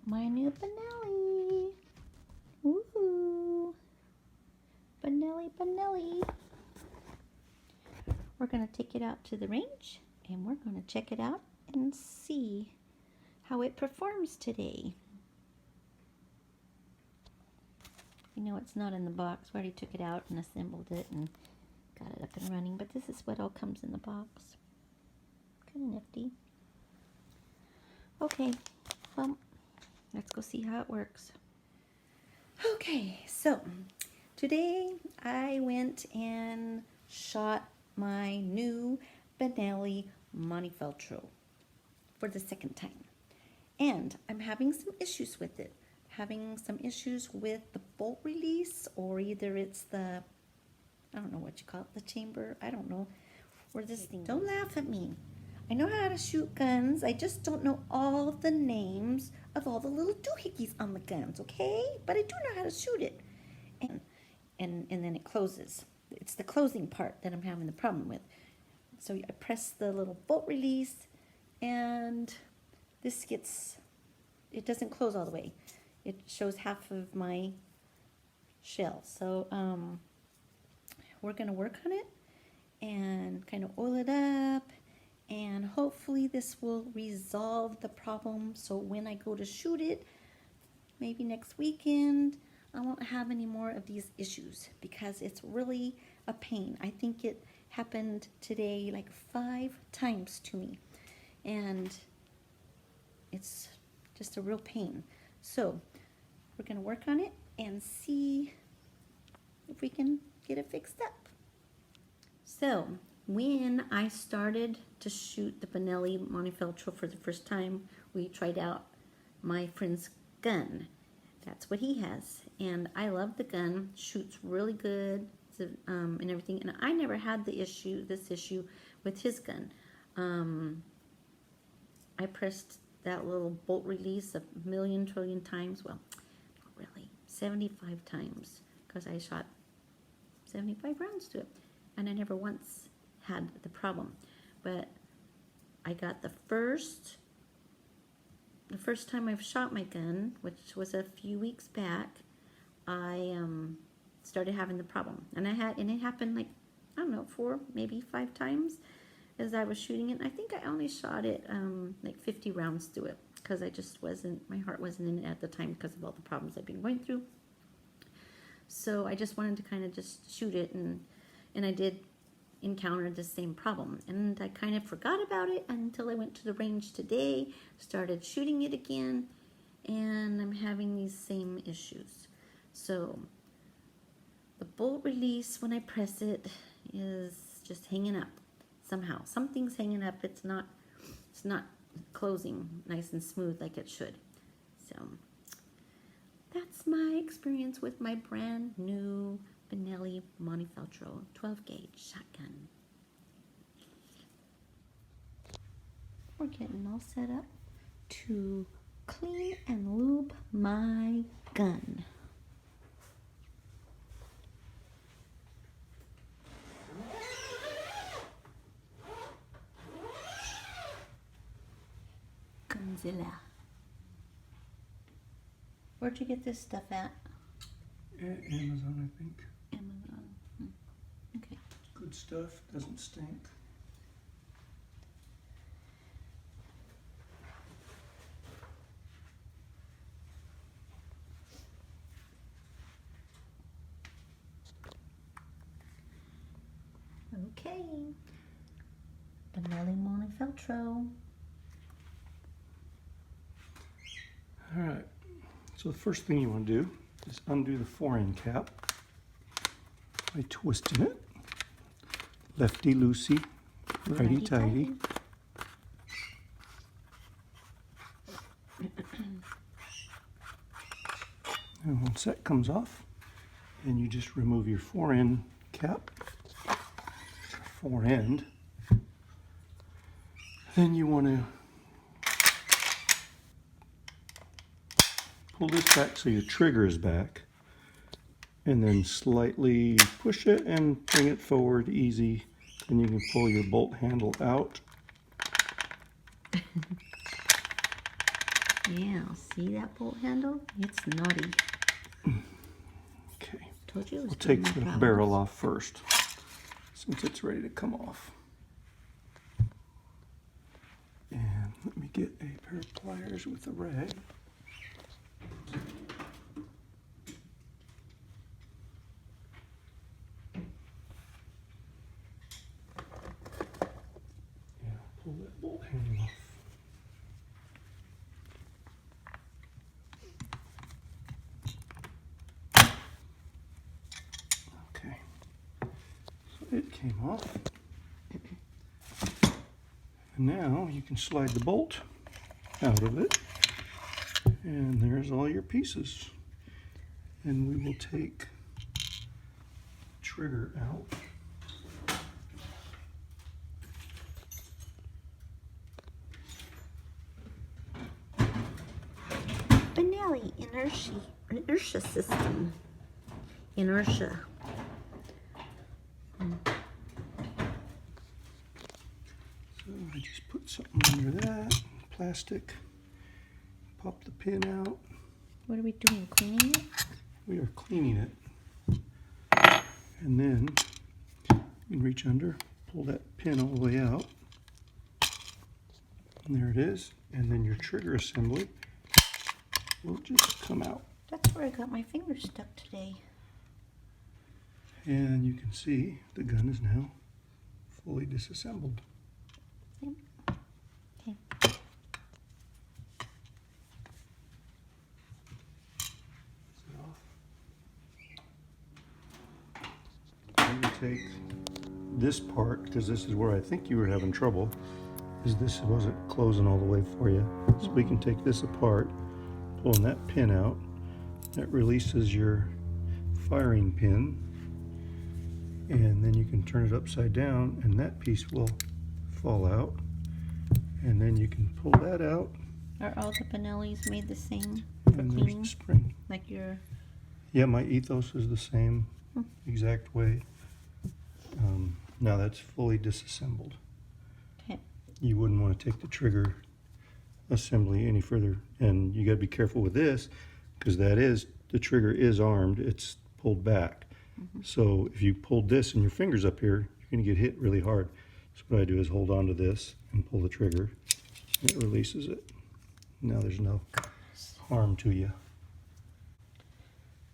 My new Benelli. Woohoo! Benelli, Benelli. We're going to take it out to the range and we're going to check it out and see how it performs today. You know it's not in the box. We already took it out and assembled it and got it up and running, but this is what all comes in the box. Kind of nifty. Okay, well, let's go see how it works. Okay, so today I went and shot my new Benelli Montefeltro for the second time. And I'm having some issues with it. Having some issues with the bolt release, or either it's the, I don't know what you call it, the chamber, I don't know. Or this thing. Don't laugh at me. I know how to shoot guns. I just don't know all of the names of all the little doohickeys on the guns, okay? But I do know how to shoot it. And then it closes. It's the closing part that I'm having the problem with. So I press the little bolt release, and this it doesn't close all the way. It shows half of my shell. So we're going to work on it and kind of oil it up, and hopefully this will resolve the problem, so when I go to shoot it, maybe next weekend, I won't have any more of these issues, because it's really a pain. I think it happened today like 5 times to me, and it's just a real pain. So we're going to work on it and see if we can get it fixed up. So when I started to shoot the Benelli Montefeltro for the first time, we tried out my friend's gun. That's what he has, and I love the gun. Shoots really good, and everything. And I never had this issue with his gun. I pressed that little bolt release a million trillion times. Well, not really, 75 times, because I shot 75 rounds to it, and I never once had the problem. But I got the first time I've shot my gun, which was a few weeks back, I started having the problem, and it happened like, I don't know, 4, maybe 5 times as I was shooting it. I think I only shot it like 50 rounds through it, because my heart wasn't in it at the time because of all the problems I've been going through. So I just wanted to kind of just shoot it, and I did encounter the same problem, and I kind of forgot about it until I went to the range today, started shooting it again, and I'm having these same issues. So the bolt release, when I press it, is just hanging up somehow. Something's hanging up. It's not closing nice and smooth like it should. So that's my experience with my brand new Benelli Montefeltro 12 gauge shotgun. We're getting all set up to clean and lube my gun. Gunzilla. Where'd you get this stuff at? Amazon, I think. Amazon. Okay. Good stuff, doesn't stink. Okay. Benelli Montefeltro. Alright, so the first thing you want to do is undo the fore-end cap by twisting it. Lefty-loosey, righty-tighty. And once that comes off, then you just remove your fore-end cap, fore-end. Then you want to pull this back so your trigger is back, and then slightly push it and bring it forward easy. Then you can pull your bolt handle out. Yeah, see that bolt handle? It's naughty. Okay. Told you it was We'll take giving the me problems. barrel off first, since it's ready to come off. And let me get a pair of pliers with a rag. Yeah, pull that bolt handle off. Okay, so it came off. And now you can slide the bolt out of it. And there's all your pieces. And we will take the trigger out. Benelli inertia system. Inertia. So I just put something under that, plastic, pop the pin out. What are we doing? Cleaning it? We are cleaning it. And then you can reach under, pull that pin all the way out. And there it is. And then your trigger assembly will just come out. That's where I got my finger stuck today. And you can see the gun is now fully disassembled. Yep. Okay. I'm going to take this part, because this is where I think you were having trouble, is this wasn't closing all the way for you. So we can take this apart, pulling that pin out. That releases your firing pin. And then you can turn it upside down and that piece will fall out. And then you can pull that out. Are all the Benellis made the same for And there's cleaning? the spring. Like your... Yeah, my ethos is the same exact way. Now that's fully disassembled. Okay. You wouldn't want to take the trigger assembly any further, and you got to be careful with this because the trigger is armed, it's pulled back. So if you pulled this and your finger's up here, you're going to get hit really hard. So what I do is hold on to this and pull the trigger, and it releases it. Now there's no harm to you.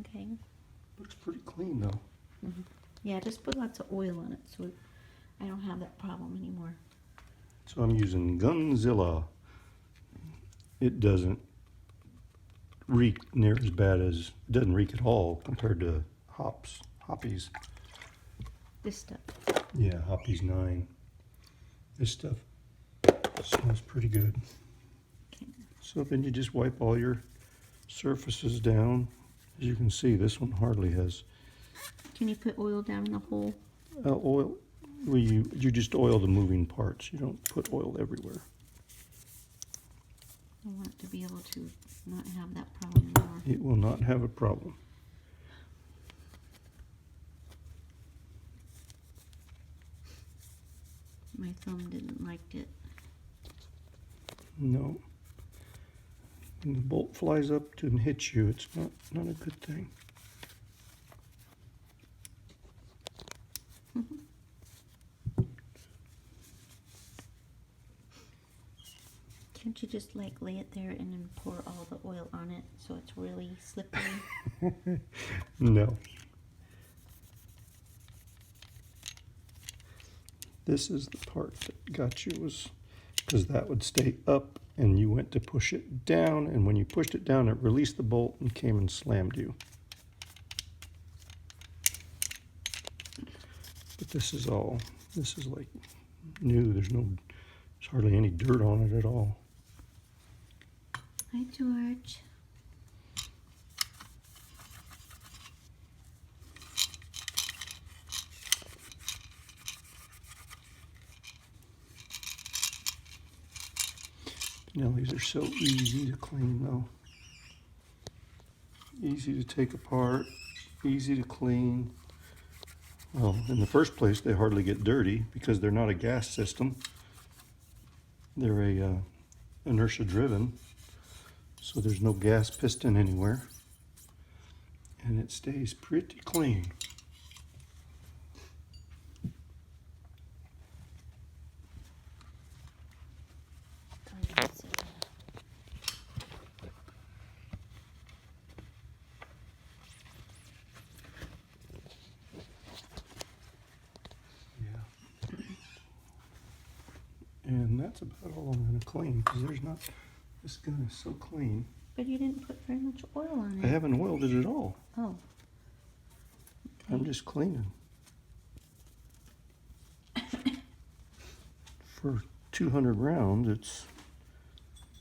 Okay. Looks pretty clean though. Yeah, just put lots of oil on it so I don't have that problem anymore. So I'm using Gunzilla. It doesn't reek near as bad as, it doesn't reek at all compared to Hoppies. This stuff. Yeah, Hoppies 9. This stuff smells pretty good. Okay. So then you just wipe all your surfaces down. As you can see, this one hardly has Can you put oil down in the hole? oil. Well, you just oil the moving parts. You don't put oil everywhere. I want it to be able to not have that problem anymore. It will not have a problem. My thumb didn't like it. No. When the bolt flies up and hits you, it's not a good thing. Can't you just like lay it there and then pour all the oil on it so it's really slippery? No. This is the part that got you, was because that would stay up and you went to push it down, and when you pushed it down it released the bolt and came and slammed you. But this is like new. There's hardly any dirt on it at all. Hi, George. Benellis are so easy to clean though. Easy to take apart, easy to clean. Well, in the first place, they hardly get dirty because they're not a gas system. They're a inertia driven. so there's no gas piston anywhere, and it stays pretty clean. Yeah. And that's about all I'm going to clean, because there's not, this gun is so clean. But you didn't put very much oil on I it. haven't oiled it at all. Oh. I'm Okay. just cleaning. For 200 rounds, it's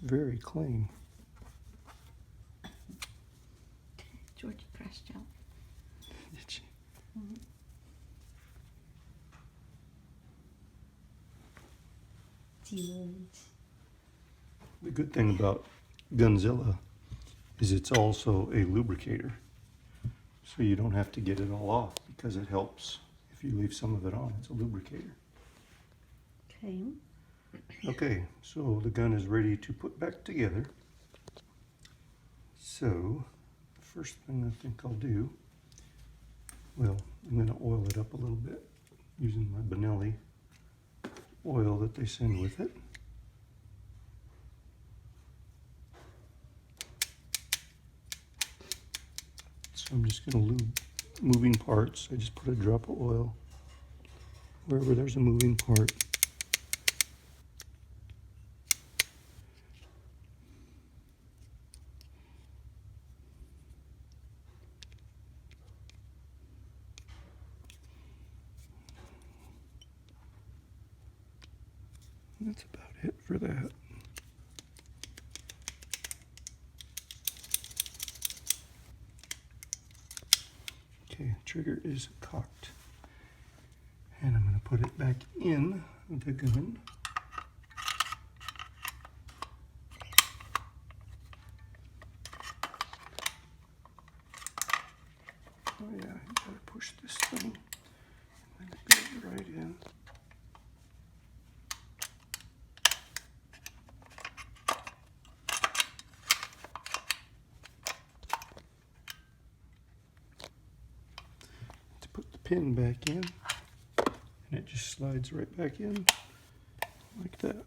very clean. Georgie crashed out. Did she? Mm-hmm. The good thing about Gunzilla is it's also a lubricator. So you don't have to get it all off, because it helps if you leave some of it on. It's a lubricator. Okay. Okay, so the gun is ready to put back together. So, the first thing I think I'll do, well, I'm going to oil it up a little bit using my Benelli oil that they send with it. So I'm just going to lube moving parts. I just put a drop of oil wherever there's a moving part. That's about it for that. Okay, trigger is cocked. And I'm going to put it back in the gun. Oh yeah, you gotta push this thing. And it goes right in. To put the pin back in, and it just slides right back in like that.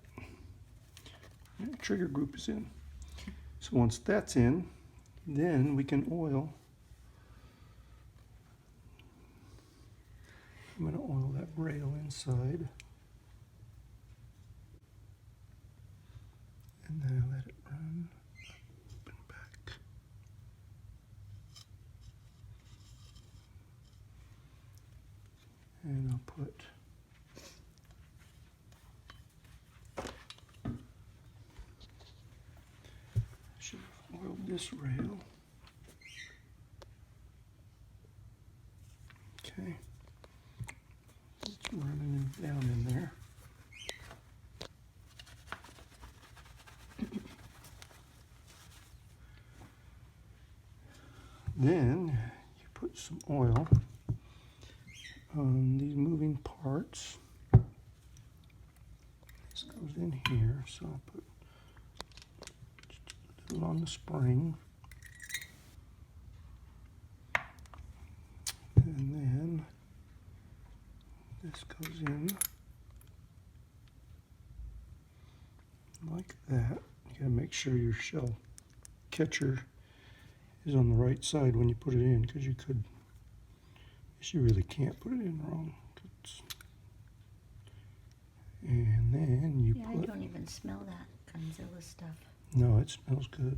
And the trigger group is in. So once that's in, then we can oil. I'm going to oil that rail inside. And then I let it run up and back. And I'll put should have oiled this rail. Okay. It's running down in there. Then you put some oil on these moving parts. This goes in here, so I'll put just a little on the spring. And then this goes in like that. You gotta make sure your shell catcher is on the right side when you put it in, because you really can't put it in wrong. And then you Yeah, put... I don't even smell that Gunzilla stuff. No, it smells good.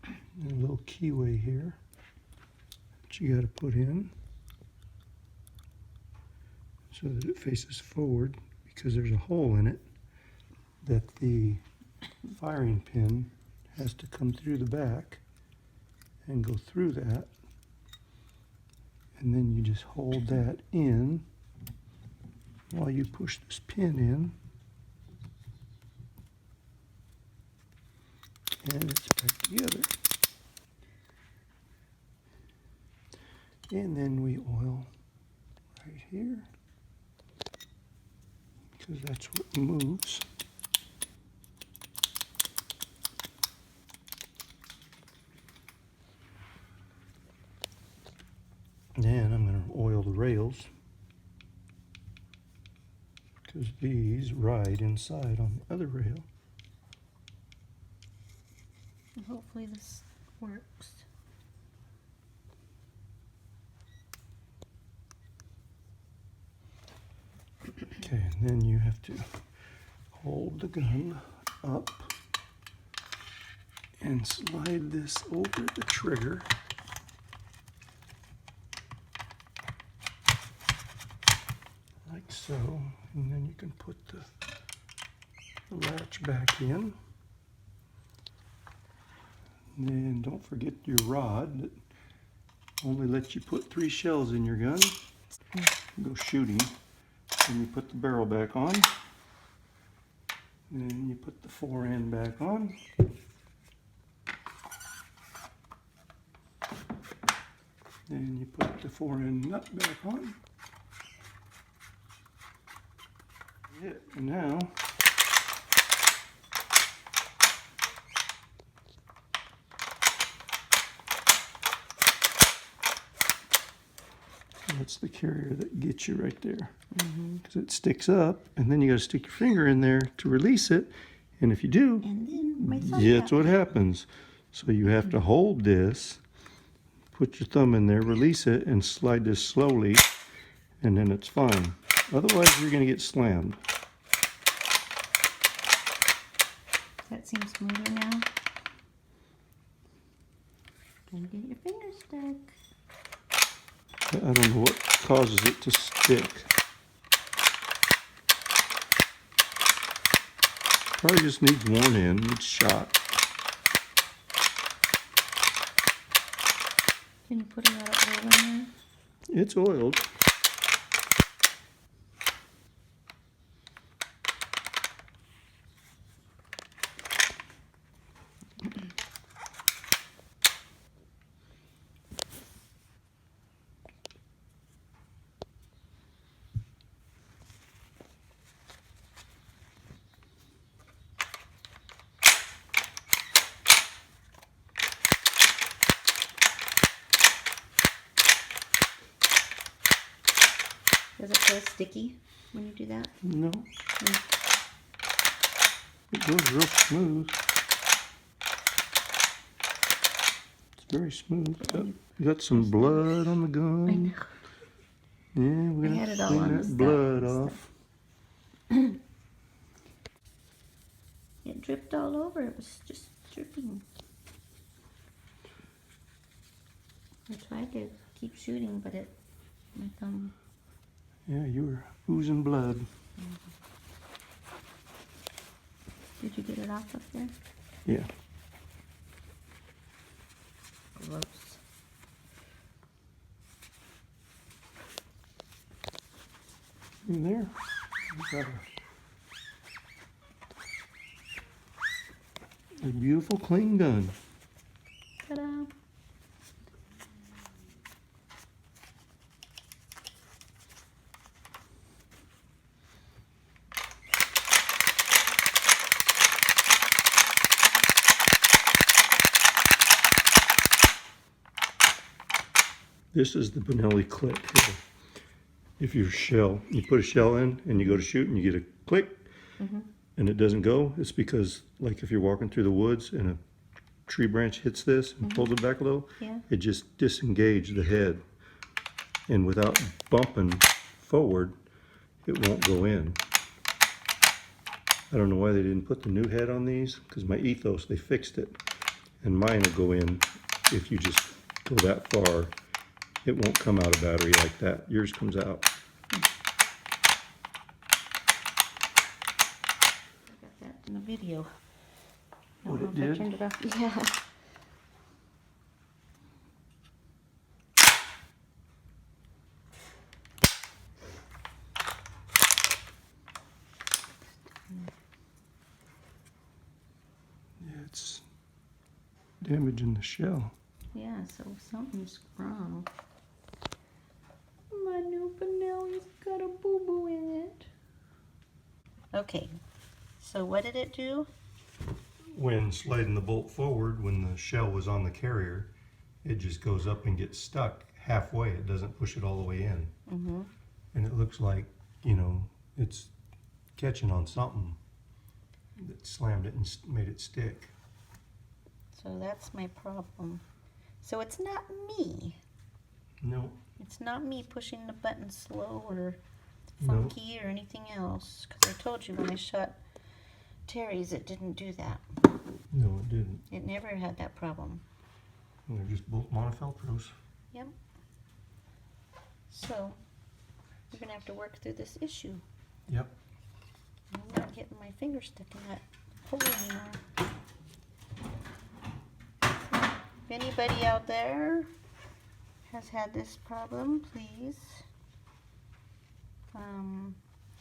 And a little keyway here that you gotta put in so that it faces forward, because there's a hole in it that the firing pin has to come through the back and go through that, and then you just hold that in while you push this pin in, and it's back together. And then we oil right here, because that's what moves. the rails, because these ride inside on the other rail. Hopefully this works. Okay, and then you have to hold the gun up and slide this over the trigger. Like so, and then you can put the latch back in. And then don't forget your rod that only lets you put 3 shells in your gun. Go shooting. Then you put the barrel back on. Then you put the fore end back on. Then you put the fore end nut back on. And now that's the carrier that gets you right there, because it sticks up, and then you got to stick your finger in there to release it, and if you do, And then my thumb yeah, that's what happens. So you have to hold this, put your thumb in there, release it, and slide this slowly, and then it's fine. Otherwise, you're going to get slammed. That seems smoother now. Don't get your finger stuck. I don't know what causes it to stick. Probably just needs worn in, needs shot. Can you put a lot of oil in there? It's oiled. Does it feel sticky when you do that? No. It goes real smooth. It's very smooth. You got some blood on the I gun. know. Yeah, we're I gonna had have it to all clean on the that side blood and off. It dripped all over. It was just dripping. I tried to keep shooting, but my thumb. Yeah, you were oozing blood. Did you get it off up there? Yeah. Gross. In there. You got a beautiful clean gun. Ta-da! This is the Benelli click here. If you put a shell in and you go to shoot and you get a click and it doesn't go, it's because, like, if you're walking through the woods and a tree branch hits this and pulls it back a little, Yeah. it just disengaged the head. And without bumping forward, it won't go in. I don't know why they didn't put the new head on these, because my Ethos, they fixed it. And mine will go in if you just go that far. It won't come out of battery like that. Yours comes out. I got that in the video. I What, don't it know if I did? turned it off. Yeah. Yeah, it's damaging the shell. Yeah, so something's wrong. My new Benelli's got a boo-boo in it. Okay, so what did it do? When sliding the bolt forward, when the shell was on the carrier, it just goes up and gets stuck halfway. It doesn't push it all the way in. Mm-hmm. And it looks like, you know, it's catching on something that slammed it and made it stick. So that's my problem. So it's not me. No. It's not me pushing the button slow or No. funky or anything else. Because I told you when I shot Terry's, it didn't do that. No, it didn't. It never had that problem. And they're just both Montefeltros. Yep. So we're going to have to work through this issue. Yep. I'm not getting my finger stuck in that hole anymore. If anybody out there has had this problem, please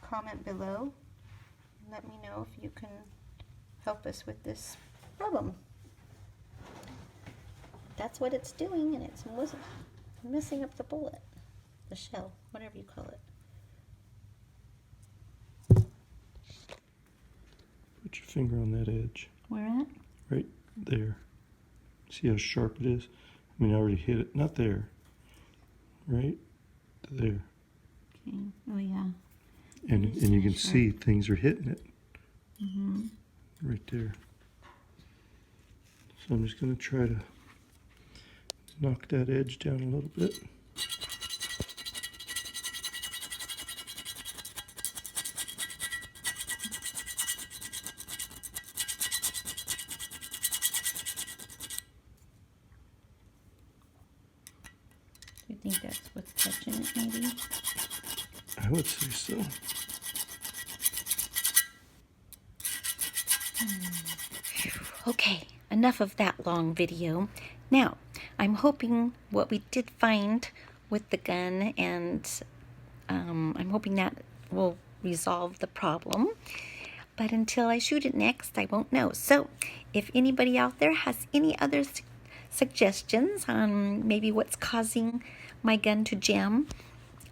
comment below and let me know if you can help us with this problem. That's what it's doing, and it's messing up the bullet, the shell, whatever you call it. Put your finger on that edge. Where at? Right there. See how sharp it is? I mean, I already hit it. Not there. Right there. Okay. Oh yeah. And It's you so can sharp. see things are hitting it. Mm-hmm. Right there. So I'm just going to try to knock that edge down a little bit. Do you think that's what's catching it, maybe? I would say so. Okay, enough of that long video. Now, I'm hoping what we did find with the gun, and I'm hoping that will resolve the problem. But until I shoot it next, I won't know. So, if anybody out there has any other suggestions on maybe what's causing my gun to jam,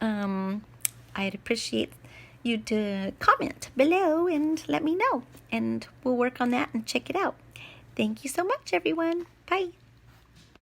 I'd appreciate you to comment below and let me know. And we'll work on that and check it out. Thank you so much, everyone. Bye.